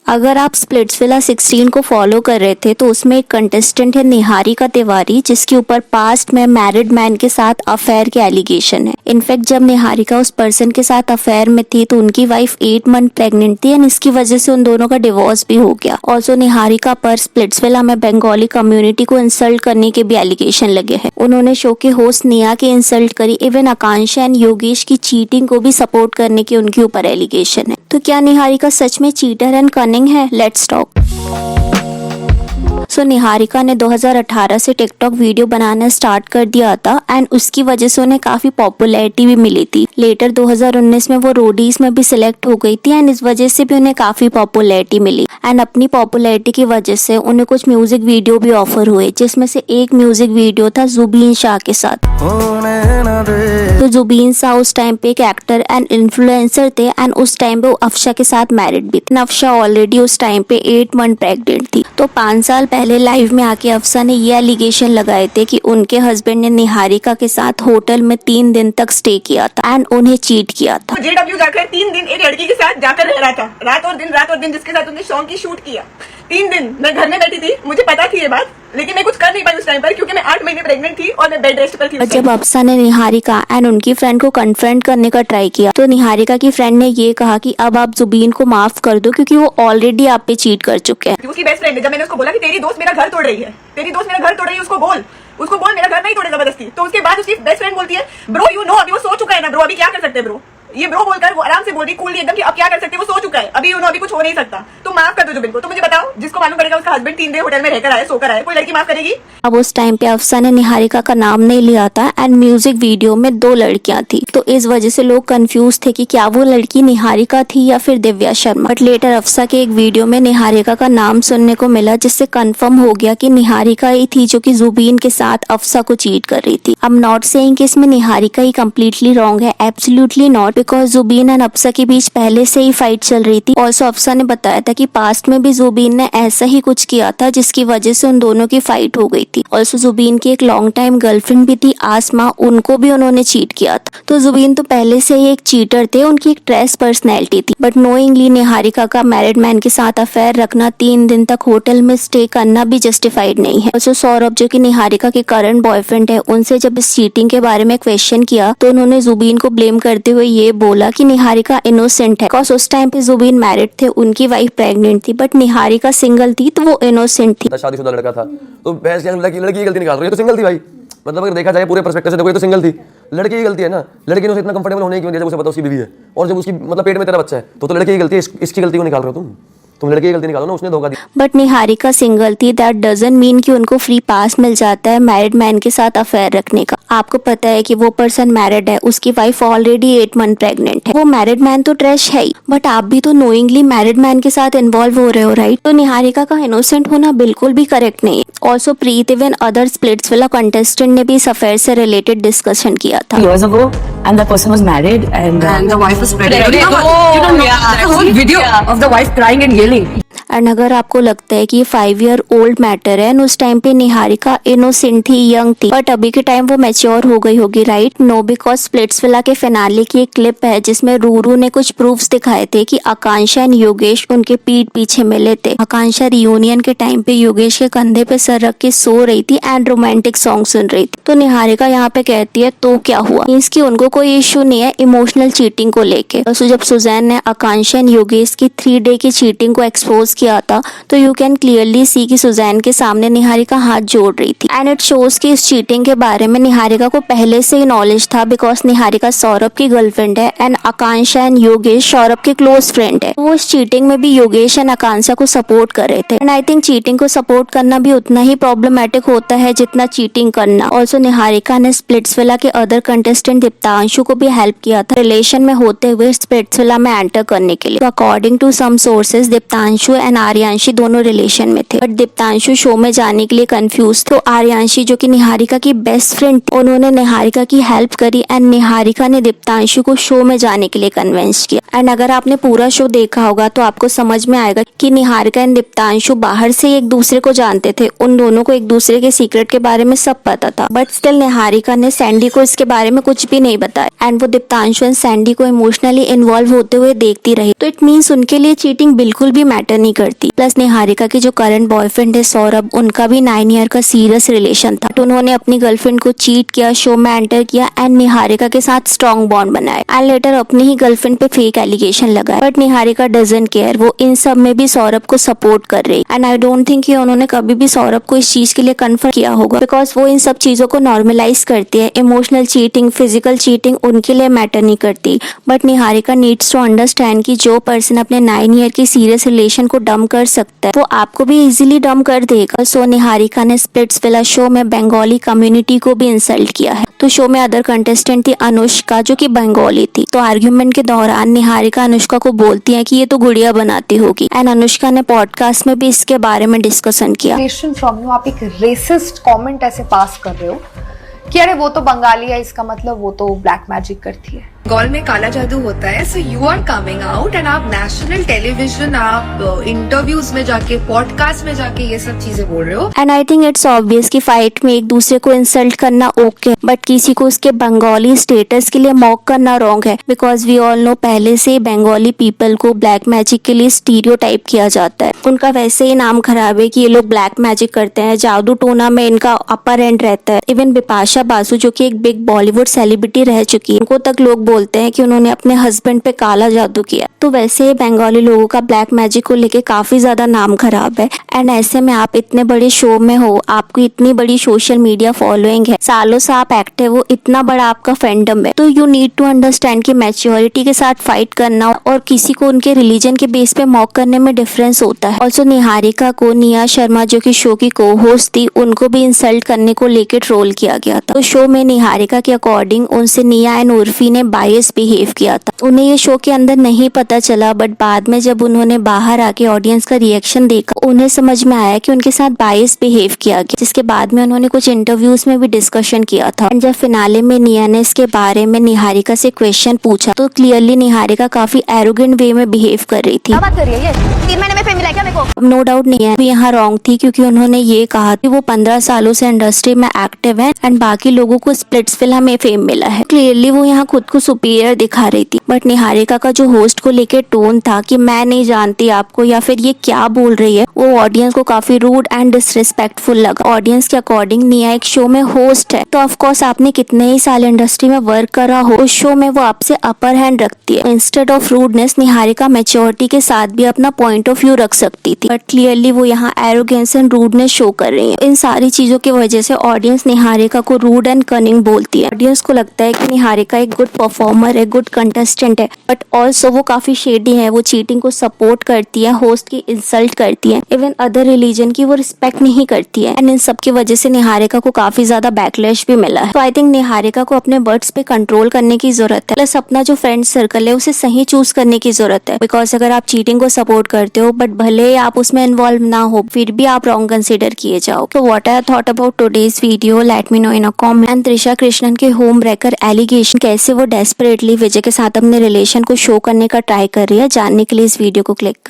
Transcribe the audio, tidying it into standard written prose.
अगर आप स्प्लिट्सविला 16 को फॉलो कर रहे थे तो उसमें एक कंटेस्टेंट है निहारिका तिवारी, जिसके ऊपर पास्ट में मैरिड मैन के साथ अफेयर के एलिगेशन है। इनफैक्ट जब निहारिका उस पर्सन के साथ अफेयर में थी तो उनकी वाइफ 8 मंथ प्रेग्नेंट थी एंड इसकी वजह से उन दोनों का डिवोर्स भी हो गया। ऑल्सो निहारिका पर स्प्लिट्सविला में बंगाली कम्युनिटी को इंसल्ट करने के भी एलिगेशन लगे हैं। उन्होंने शो के होस्ट नेहा की इंसल्ट करी, इवन आकांक्षा एंड योगेश की चीटिंग को भी सपोर्ट करने के उनके ऊपर एलिगेशन है। तो क्या निहारिका सच में चीटर एंड कनिंग है? Let's talk. निहारिका ने 2018 से टिकटॉक वीडियो बनाना स्टार्ट कर दिया था एंड उसकी वजह से उन्हें काफी पॉपुलैरिटी भी मिली थी। लेटर 2019 में वो रोडीज में भी सिलेक्ट हो गई थी एंड इस वजह से भी उन्हें काफी पॉपुलैरिटी मिली एंड अपनी पॉपुलैरिटी की वजह से उन्हें कुछ म्यूजिक वीडियो भी ऑफर हुए, जिसमें से एक म्यूजिक वीडियो था जुबीन शाह के साथ। तो जुबीन शाह उस टाइम पे एक एक्टर एंड इन्फ्लुएंसर थे एंड उस टाइम पे वो अफशा के साथ मैरिड भी थे। अफशा ऑलरेडी उस टाइम पे 8 मंथ प्रेग्नेंट थी। तो 5 साल पहले लाइव में आके अफशा ने ये एलिगेशन लगाए थे कि उनके हस्बैंड ने निहारिका के साथ होटल में 3 दिन तक स्टे किया था एंड उन्हें चीट किया था। JW जाकर 3 दिन एक लड़की के साथ जाकर रह रहा था, रात और दिन जिसके साथ उन्हें सॉन्ग की शूट किया। 3 दिन मैं घर में बैठी थी, मुझे पता थी ये बात, लेकिन मैं कुछ कर नहीं पाई उस टाइम पर क्योंकि मैं 8 महीने प्रेग्नेंट थी और मैं बेड रेस्ट पर थी। जब अफशा ने निहारिका एंड उनकी फ्रेंड को कन्फ्रंट करने का ट्राई किया तो निहारिका की फ्रेंड ने ये कहा कि अब आप जुबीन को माफ कर दो क्योंकि वो ऑलरेडी आप पे चीट कर चुके हैं। उसकी बेस्ट फ्रेंड है, जब मैंने उसको बोला कि तेरी दोस्त मेरा घर तोड़ रही है, उसको बोल मेरा घर नहीं तोड़े जबरदस्ती, तो उसके बाद उसकी बेस्ट फ्रेंड बोलती है ब्रो यू नो अभी वो सो चुका है ना ब्रो, अभी क्या कर सकते हैं ब्रो। ये ब्रो बोलकर वो आराम से बोल रही कूलली एकदम कि अब क्या कर सकते हैं, वो सो चुका है, अभी अभी कुछ हो नहीं सकता, तो माफ कर दो जुबिन को। तो मुझे बताओ, जिसको मालूम पड़ेगा उसका हस्बैंड 3 दिन होटल में रहकर आया, सोकर आया, कोई लड़की माफ करेगी? अब उस टाइम पे अफशा ने निहारिका का नाम नहीं लिया था एंड म्यूजिक वीडियो में 2 लड़कियां थी, तो इस वजह से लोग कंफ्यूज थे कि क्या वो लड़की निहारिका थी या फिर दिव्या शर्मा। बट लेटर अफशा के एक वीडियो में निहारिका का नाम सुनने को मिला, जिससे कंफर्म हो गया कि निहारिका ही थी जो कि जुबीन के साथ अफशा को चीट कर रही थी। अब नॉट सेइंग कि इसमें निहारिका ही कम्प्लीटली रॉन्ग है, absolutely not, because Zubeen and Afsha के बीच पहले से ही फाइट चल रही थी। ऑल्सो अफशा ने बताया था कि पास्ट में भी जुबीन ने ऐसा ही कुछ किया था जिसकी वजह से उन दोनों की फाइट हो गई थी। ऑल्सो जुबीन की एक लॉन्ग टाइम गर्लफ्रेंड भी थी आसमा, उनको भी उन्होंने चीट किया था। तो जुबीन तो पहले से ही एक चीटर थे, उनकी एक ट्रेस पर्सनैलिटी थी। बट नोइंगली निहारिका का मैरिड मैन के साथ अफेयर रखना, 3 दिन तक होटल में स्टे करना भी जस्टिफाइड नहीं है। ऑल्सो सौरभ जो कि निहारिका के करंट बॉयफ्रेंड है, उनसे जब इस चीटिंग के बारे में क्वेश्चन किया तो उन्होंने जुबीन को ब्लेम करते हुए ये बोला कि निहारिका इनोसेंट है, बिकॉज उस टाइम पे जुबीन मैरिड थे, उनकी वाइफ प्रेग्नेंट थी, बट निहारिका सिंगल थी तो वो इनोसेंट थी। शादीशुदा लड़का था तो बहस लड़की की गलती निकाल रही है, तो सिंगल थी भाई। मतलब अगर देखा जाए पूरे पर्सपेक्टिव से देखो, ये तो सिंगल थी, लड़की की गलती है ना। लड़की ने उसे इतना कंफर्टेबल होने की वजह से उसे पता उसकी बीवी है, और जब उसकी मतलब पेट में तेरा बच्चा है तो लड़की की गलती है। इसकी गलती को निकाल रहे हो तुम लड़की की गलती निकालो ना, उसने धोखा दिया। बट निहारिका सिंगल थी, दैट डजंट मीन कि उनको फ्री पास मिल जाता है मैरिड मैन के साथ अफेयर रखने का। आपको पता है कि वो पर्सन मैरिड है, उसकी वाइफ ऑलरेडी 8 मंथ प्रेग्नेंट है, वो मैरिड मैन तो ट्रैश है ही, बट आप भी तो नोइंगली मैरिड मैन के साथ इन्वॉल्व हो रहे हो, राइट? तो निहारिका का इनोसेंट होना बिल्कुल भी करेक्ट नहीं है। ऑल्सो प्रीत इवन अदर स्प्लिट्सविला कंटेस्टेंट ने भी इस अफेयर से रिलेटेड डिस्कशन किया था। Years ago, and the person was married, and the wife was pregnant. You know, the whole video of the wife crying and yelling. And अगर आपको लगता है कि ये 5 ईयर ओल्ड मैटर है, उस टाइम पे निहारिका इनोसेंट थी, यंग थी, बट अभी के टाइम वो मैच्योर हो गई होगी, राइट? नो, बिकॉज स्प्लिट्सविला के फिनाले की एक क्लिप है जिसमें रूरू ने कुछ प्रूफ्स दिखाए थे कि आकांक्षा एंड योगेश उनके पीठ पीछे मिले थे। आकांक्षा रियूनियन के टाइम पे योगेश के कंधे पे सर रख के सो रही थी एंड रोमांटिक सॉन्ग सुन रही थी। तो निहारिका यहाँ पे कहती है तो क्या हुआ, मींस कि उनको कोई इश्यू नहीं है इमोशनल चीटिंग को लेके। तो जब सुजैन ने आकांक्षा एंड योगेश की 3 डे की चीटिंग को एक्सपोज किया था तो यू कैन क्लियरली सी कि सुजैन के सामने निहारिका हाथ जोड़ रही थी एंड इट शोज कि इस चीटिंग के बारे में निहारिका को पहले से ही नॉलेज था, बिकॉज निहारिका सौरभ की गर्लफ्रेंड है and Akanksha and Yogesh Saurabh के क्लोज फ्रेंड है। वो इस चीटिंग में भी योगेश एंड आकांक्षा को सपोर्ट कर रहे थे एंड आई थिंक चीटिंग को सपोर्ट करना भी उतना ही प्रॉब्लमेटिक होता है जितना चीटिंग करना। ऑल्सो निहारिका ने स्प्लिट्सविला के अदर कंटेस्टेंट दीप्तांशु को भी हेल्प किया था रिलेशन में होते हुए स्प्लिट्सविला में एंटर करने के लिए। According to some sources Diptanshu and Aryanshi दोनों रिलेशन में थे, बट दीप्तांशु शो में जाने के लिए कंफ्यूज। तो आर्यांशी जो कि निहारिका की बेस्ट फ्रेंड, उन्होंने निहारिका की हेल्प करी एंड निहारिका ने दीप्तांशु को शो में जाने के लिए कन्विंस किया। एंड अगर आपने पूरा शो देखा होगा तो आपको समझ में आएगा कि निहारिका एंड दीप्तांशु बाहर से एक दूसरे को जानते थे, उन दोनों को एक दूसरे के सीक्रेट के बारे में सब पता था, बट स्टिल निहारिका ने सैंडी को इसके बारे में कुछ भी नहीं बताया एंड वो दीप्तांशु एंड सैंडी को इमोशनली इन्वॉल्व होते हुए देखती रही। तो इट मीन्स उनके लिए चीटिंग बिल्कुल भी मैटर नहीं करती। प्लस निहारिका की जो करंट बॉयफ्रेंड है सौरभ, उनका भी 9 ईयर का सीरियस रिलेशन था। तो उन्होंने अपनी गर्लफ्रेंड को चीट किया, शो में एंटर किया एंड निहारिका के साथ स्ट्रॉन्ग बॉन्ड बनाया एंड लेटर अपनी ही गर्लफ्रेंड पे फेक एलिगेशन लगाया। बट निहारिका डजंट केयर, वो इन सब में भी सौरभ को सपोर्ट कर रही एंड आई डोंट थिंक कि उन्होंने कभी भी सौरभ को इस चीज के लिए कन्फर्म किया होगा, बिकॉज वो इन सब चीजों को नॉर्मलाइज करती है। इमोशनल चीटिंग, फिजिकल चीटिंग उनके लिए मैटर नहीं करती। But Niharika needs to understand कि जो पर्सन अपने 9 ईयर की सीरियस रिलेशन को डम कर सकता है वो आपको भी इजीली डम कर देगा। सो निहारिका ने स्प्लिट्सविला शो में बंगाली कम्युनिटी को भी इंसल्ट किया है। तो शो में अदर कंटेस्टेंट थी अनुष्का, जो कि बंगाली थी। तो आर्ग्यूमेंट के दौरान निहारिका अनुष्का को बोलती है कि ये तो गुड़िया बनाती होगी एंड अनुष्का ने पॉडकास्ट में भी इसके बारे में डिस्कशन किया। फ्रॉम यू, आप एक रेसिस्ट कमेंट ऐसे पास कर रहे हो कि अरे वो तो बंगाली है, इसका मतलब वो तो ब्लैक मैजिक करती है। बंगाल में काला जादू होता है। So you are coming out and आप नेशनल टेलीविजन, आप इंटरव्यूज में जाके, पॉडकास्ट में जाके ये सब चीजें बोल रहे हो। And I think it's obvious कि फाइट में एक दूसरे को इंसल्ट करना ओके, बट किसी को उसके बंगाली स्टेटस के लिए मॉक करना रॉन्ग है। बिकॉज वी ऑल नो पहले से बंगाली पीपल को ब्लैक मैजिक के लिए स्टीरियोटाइप किया जाता है। उनका वैसे ही नाम खराब है कि ये लोग ब्लैक मैजिक करते हैं, जादू टोना में इनका अपर एंड रहता है। इवन बिपाशा बासु, जो कि एक बिग बॉलीवुड सेलिब्रिटी रह चुकी है, उनको तक लोग बोलते हैं कि उन्होंने अपने हस्बैंड पे काला जादू किया। तो वैसे ही बंगाली लोगों का ब्लैक मैजिक को लेके काफी ज्यादा नाम खराब है। एंड ऐसे में आप इतने बड़े शो में हो, आपकी इतनी बड़ी सोशल मीडिया फॉलोइंग है, सालों से आप एक्टिव हो, इतना बड़ा आपका फैंडम है, तो यू नीड टू अंडरस्टैंड कि मैच्योरिटी के साथ फाइट करना और किसी को उनके रिलीजन के बेस पे मॉक करने में डिफरेंस होता है। ऑल्सो निहारिका को निया शर्मा, जो कि शो की को होस्ट थी, उनको भी इंसल्ट करने को लेकर ट्रोल किया गया था। तो शो में निहारिका के अकॉर्डिंग उनसे निया एंड उर्फी ने बायस बिहेव किया था। उन्हें ये शो के अंदर नहीं पता चला, बट बाद में जब उन्होंने बाहर आके ऑडियंस का रिएक्शन देखा, उन्हें समझ में आया कि उनके साथ बायस बिहेव किया गया, जिसके बाद में उन्होंने कुछ इंटरव्यूज में भी डिस्कशन किया था। एंड जब फिनाले में निया ने इसके बारे में निहारिका से क्वेश्चन पूछा तो क्लियरली निहारिका काफी एरोगेंट वे में बिहेव कर रही थी। बात कर रही है ये 3 महीने में फेम मिला क्या मेरे को? नो डाउट निया भी यहाँ रॉन्ग थी, क्योंकि उन्होंने ये कहा कि वो 15 सालों से इंडस्ट्री में एक्टिव है एंड बाकी लोगों को स्प्लिट्सविला में फेम मिला है। क्लियरली वो यहाँ खुद को सुपीरियर दिखा रही थी। बट निहारिका का जो होस्ट को लेके टोन था कि मैं नहीं जानती आपको, या फिर ये क्या बोल रही है, वो ऑडियंस को काफी रूड एंड डिसरिस्पेक्टफुल लगा। ऑडियंस के अकॉर्डिंग निया एक शो में होस्ट है, तो ऑफकोर्स आपने कितने ही साल इंडस्ट्री में वर्क करा हो, उस शो में वो आपसे अपर हैंड रखती है। Instead of rudeness Niharika maturity के साथ भी अपना पॉइंट ऑफ व्यू रख सकती थी, बट क्लियरली वो यहाँ एरोगेंस एंड रूडनेस शो कर रही है। इन सारी चीजों की वजह से ऑडियंस निहारिका को रूड एंड कनिंग बोलती है। ऑडियंस को लगता है कि निहारिका एक गुड परफॉर्मर है, गुड कंटेस्टेंट है, बट ऑल्सो वो काफी शेडी है। वो चीटिंग को सपोर्ट करती है, होस्ट की इंसल्ट करती है, इवन अदर रिलीजन की वो रिस्पेक्ट नहीं करती है। एंड इन सब की वजह से निहारिका को काफी ज्यादा बैकलैश भी मिला है। तो आई थिंक निहारिका को अपने वर्ड्स पे कंट्रोल करने की जरूरत है, प्लस अपना जो फ्रेंड सर्कल है उसे सही चूज करने की जरूरत है। बिकॉज अगर आप चीटिंग को सपोर्ट करते हो बट भले आप उसमें इन्वॉल्व ना हो, फिर भी आप रॉन्ग कंसिडर किए जाओ। तो what I thought about today's video, let me know in a comment. And Trisha Krishnan के होम ब्रेकर एलिगेशन, कैसे वो डेस्परेटली विजय के साथ अपने रिलेशन को शो करने का ट्राई कर रही है, जानने के लिए इस वीडियो को क्लिक कर।